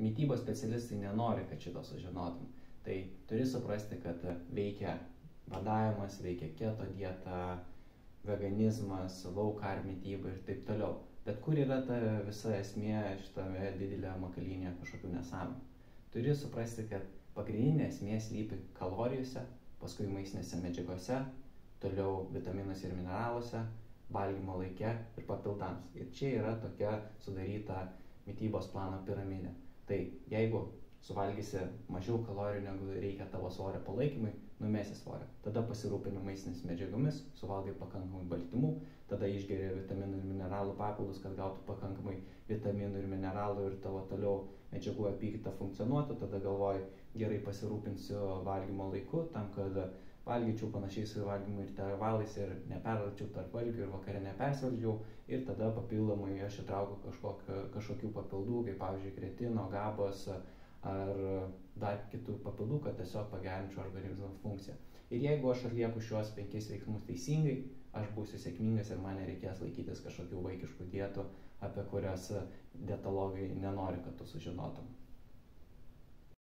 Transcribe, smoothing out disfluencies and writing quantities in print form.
mitybos specialistai nenori, kad šito sužinotum. Tai turi suprasti, kad veikia badavimas, veikia keto dieta, veganizmas, low carb mityba ir taip toliau. Bet kur yra ta visa esmė šitame didelė makalynė kažkokių nesąmonių? Turi suprasti, kad pagrindinė esmė slypi kalorijose, paskui maistinėse medžiagose, toliau vitaminuose ir mineraluose, valgymo laike ir papildams. Ir čia yra tokia sudaryta mitybos plano piramidė. Tai jeigu suvalgysi mažiau kalorijų negu reikia tavo svorio palaikymui, numesi svorio. Tada pasirūpini maistinėmis medžiagomis, suvalgai pakankamai baltymų, tada išgeri vitaminų ir mineralų papildus, kad gautų pakankamai vitaminų ir mineralų ir tavo toliau medžiagų apykaita funkcionuotų, tada galvoji, gerai pasirūpinsiu valgymo laiku, tam, kad valgyčiau panašiai su valgymu ir intervalais ir nepervalgčiau tarp valgių ir vakare nepersvalgčiau ir tada papildomai aš įtraukiu kažkokių papildų, kaip pavyzdžiui kretino, gabos ar dar kitų papildų, kad tiesiog pagerinčiau organizmo funkciją. Ir jeigu aš atlieku šiuos 5 veiksmus teisingai, aš būsiu sėkmingas ir man nereikės laikytis kažkokių vaikiškų dietų, apie kurias dietologai nenori, kad tu sužinotum.